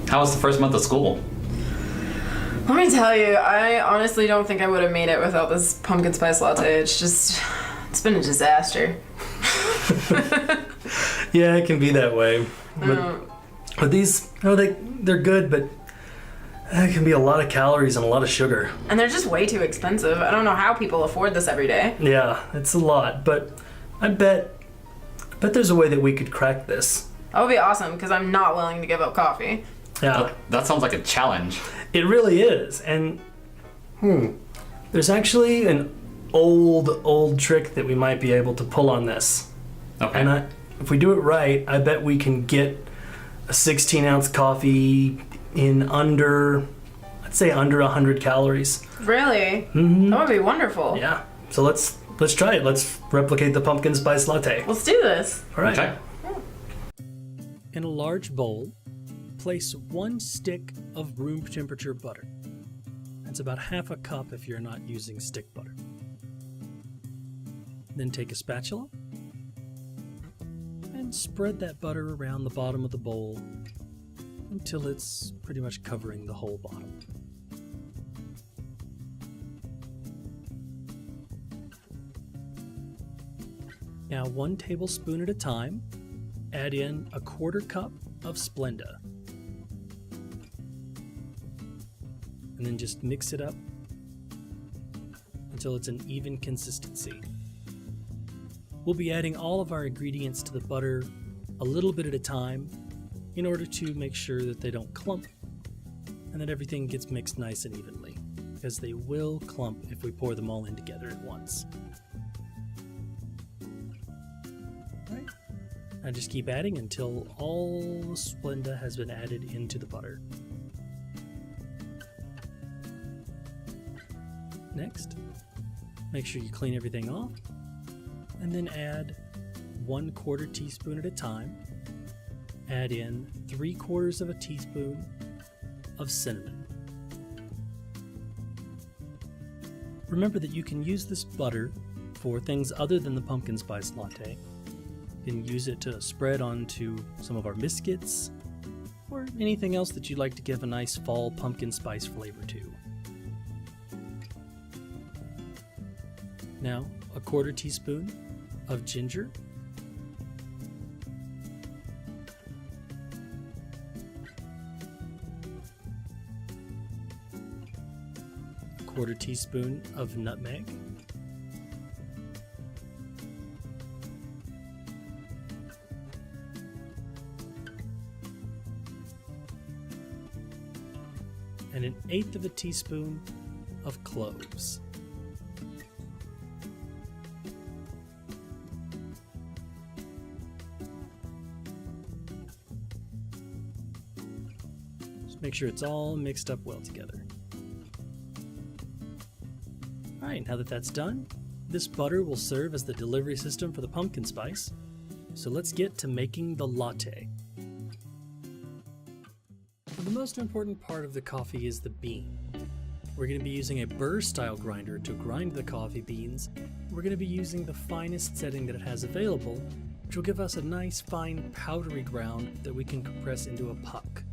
How was the first month of school? Let me tell you, I honestly don't think I would have made it without this pumpkin spice latte. It's been a disaster. Yeah, it can be that way. But these, they're good, but it can be a lot of calories and a lot of sugar. And they're just way too expensive. I don't know how people afford this every day. Yeah, it's a lot, but I bet there's a way that we could crack this. That would be awesome, because I'm not willing to give up coffee. Yeah. That sounds like a challenge. It really is. And there's actually an old trick that we might be able to pull on this. Okay. And if we do it right, I bet we can get a 16-ounce coffee in under 100 calories. Really? Mm-hmm. That would be wonderful. Yeah. So let's try it. Let's replicate the pumpkin spice latte. Let's do this. All right. Okay. In a large bowl, place 1 stick of room temperature butter. That's about half a cup if you're not using stick butter. Then take a spatula and spread that butter around the bottom of the bowl until it's pretty much covering the whole bottom. Now, 1 tablespoon at a time, add in 1/4 cup of Splenda. And then just mix it up until it's an even consistency. We'll be adding all of our ingredients to the butter a little bit at a time in order to make sure that they don't clump and that everything gets mixed nice and evenly, because they will clump if we pour them all in together at once. Right. Now just keep adding until all the Splenda has been added into the butter. Next, make sure you clean everything off, and then add 1/4 teaspoon at a time. Add in 3/4 of a teaspoon of cinnamon. Remember that you can use this butter for things other than the pumpkin spice latte. You can use it to spread onto some of our biscuits, or anything else that you'd like to give a nice fall pumpkin spice flavor to. Now, 1/4 teaspoon of ginger, a 1/4 teaspoon of nutmeg, and 1/8 of a teaspoon of cloves. Make sure it's all mixed up well together. Alright, now that that's done, this butter will serve as the delivery system for the pumpkin spice. So let's get to making the latte. The most important part of the coffee is the bean. We're going to be using a burr-style grinder to grind the coffee beans. We're going to be using the finest setting that it has available, which will give us a nice fine powdery ground that we can compress into a puck.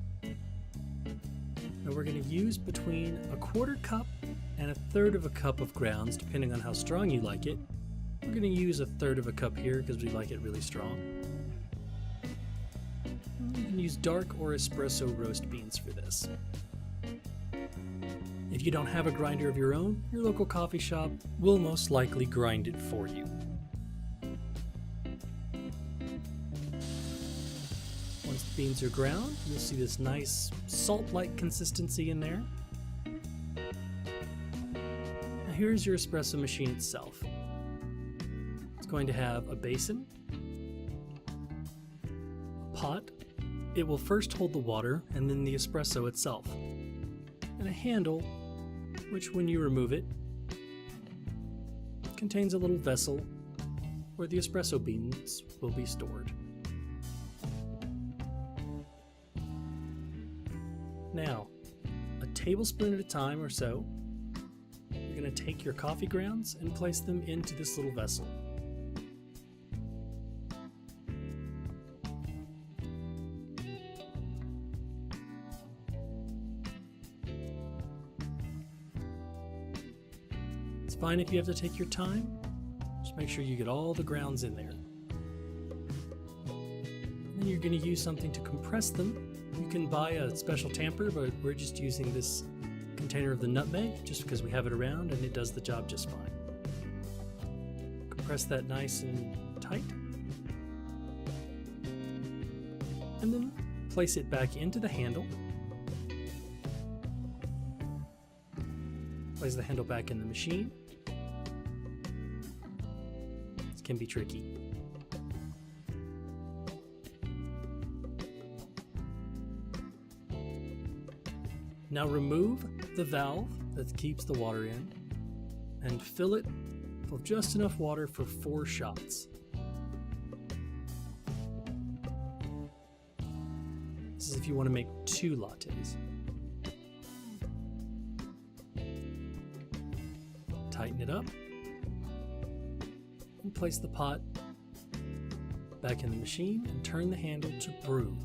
Now we're going to use between 1/4 cup and 1/3 of a cup of grounds, depending on how strong you like it. We're going to use 1/3 of a cup here because we like it really strong. You can use dark or espresso roast beans for this. If you don't have a grinder of your own, your local coffee shop will most likely grind it for you. Once the beans are ground, you'll see this nice salt-like consistency in there. Now here's your espresso machine itself. It's going to have a basin, a pot. It will first hold the water and then the espresso itself, and a handle, which when you remove it, contains a little vessel where the espresso beans will be stored. Now, a tablespoon at a time or so, you're going to take your coffee grounds and place them into this little vessel. fine if you have to take your time. Just make sure you get all the grounds in there. And then you're going to use something to compress them. You can buy a special tamper, but we're just using this container of the nutmeg just because we have it around and it does the job just fine. Compress that nice and tight. And then place it back into the handle. Place the handle back in the machine. This can be tricky. Now remove the valve that keeps the water in and fill it with just enough water for 4 shots. This is if you want to make 2 lattes. Tighten it up and place the pot back in the machine and turn the handle to brew.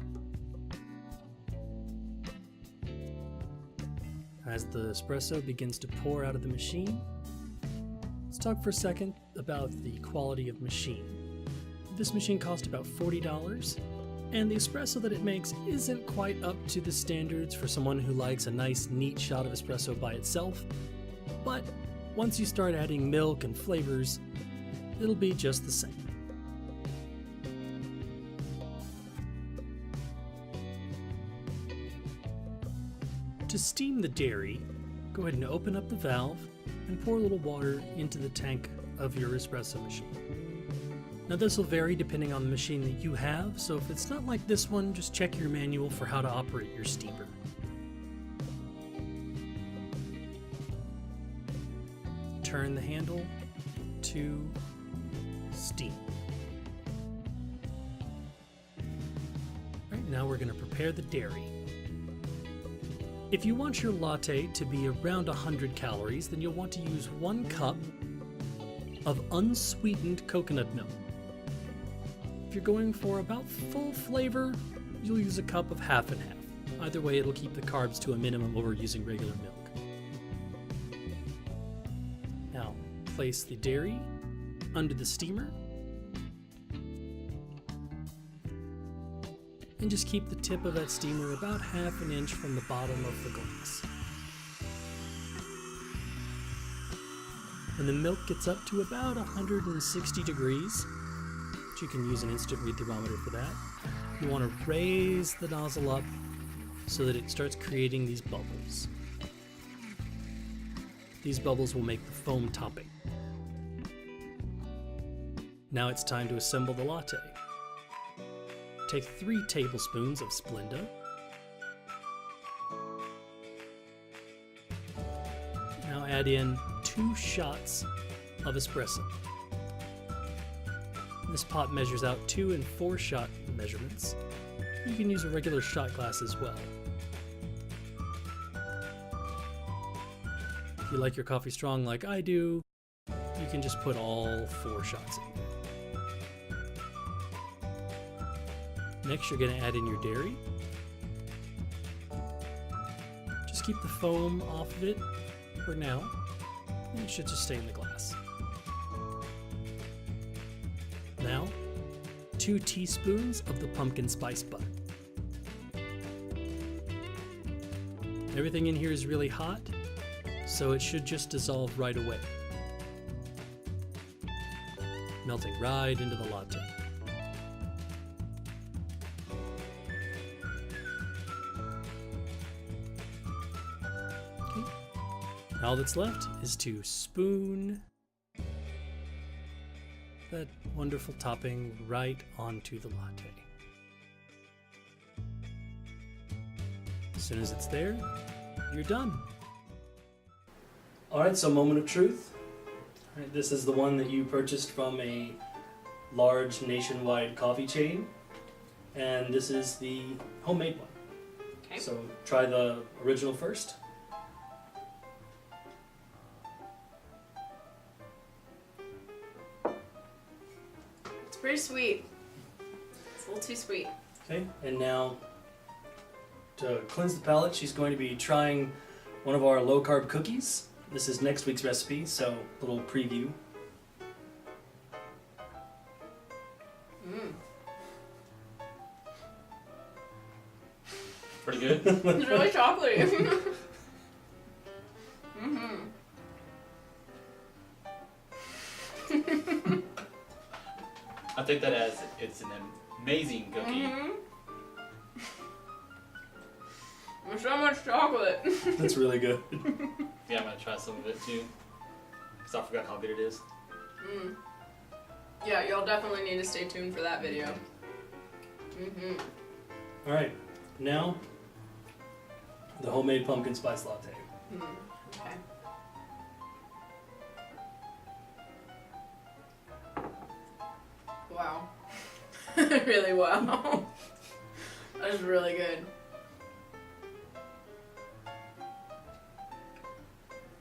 As the espresso begins to pour out of the machine, let's talk for a second about the quality of machine. This machine cost about $40, and the espresso that it makes isn't quite up to the standards for someone who likes a nice, neat shot of espresso by itself, but once you start adding milk and flavors, it'll be just the same. To steam the dairy, go ahead and open up the valve and pour a little water into the tank of your espresso machine. Now this will vary depending on the machine that you have, so if it's not like this one, just check your manual for how to operate your steamer. Turn the handle to steam. Right, now we're going to prepare the dairy. If you want your latte to be around 100 calories, then you'll want to use 1 cup of unsweetened coconut milk. If you're going for about full flavor, you'll use a cup of half and half. Either way, it'll keep the carbs to a minimum over using regular milk. Now, place the dairy under the steamer and just keep the tip of that steamer about half an inch from the bottom of the glass. When the milk gets up to about 160 degrees, you can use an instant read thermometer for that, you want to raise the nozzle up so that it starts creating these bubbles. These bubbles will make the foam topping. Now it's time to assemble the latte. Take 3 tablespoons of Splenda. Now add in 2 shots of espresso. This pot measures out 2 and 4 shot measurements. You can use a regular shot glass as well. If you like your coffee strong like I do, you can just put all 4 shots in. Next, you're going to add in your dairy. Just keep the foam off of it for now, and it should just stay in the glass. Now, 2 teaspoons of the pumpkin spice butter. Everything in here is really hot, so it should just dissolve right away, melting right into the latte. All that's left is to spoon that wonderful topping right onto the latte. As soon as it's there, you're done. Alright, so moment of truth. All right, this is the one that you purchased from a large nationwide coffee chain, and this is the homemade one. Okay. So try the original first. Pretty sweet. It's a little too sweet. Okay, and now to cleanse the palate, she's going to be trying one of our low-carb cookies. This is next week's recipe, so little preview. Pretty good. It's really chocolatey. I think that as it's an amazing cookie. There's so much chocolate. That's really good. Yeah, I'm gonna try some of it too. Cause I forgot how good it is. Yeah, y'all definitely need to stay tuned for that video. All right, now the homemade pumpkin spice latte. Okay. Wow. Really wow. That is really good.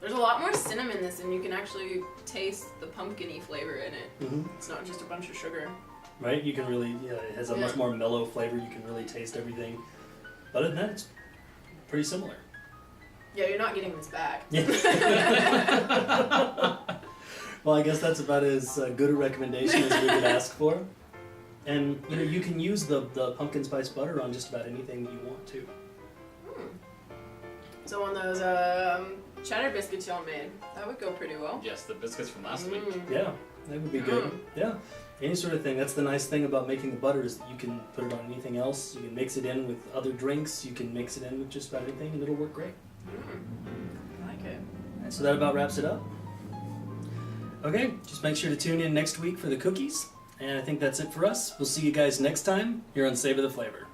There's a lot more cinnamon in this, and you can actually taste the pumpkin-y flavor in it. It's not just a bunch of sugar. Right? You can really, it has a much more mellow flavor. You can really taste everything. But other than that, it's pretty similar. Yeah, you're not getting this back. Yeah. Well, I guess that's about as good a recommendation as we could ask for. And you can use the pumpkin spice butter on just about anything that you want to. So on those cheddar biscuits y'all made, that would go pretty well. Yes, the biscuits from last week. Yeah, that would be good. Yeah, any sort of thing. That's the nice thing about making the butter is that you can put it on anything else. You can mix it in with other drinks. You can mix it in with just about anything, and it'll work great. I like it. And so that about wraps it up. Okay, just make sure to tune in next week for the cookies. And I think that's it for us. We'll see you guys next time here on Savor the Flavor.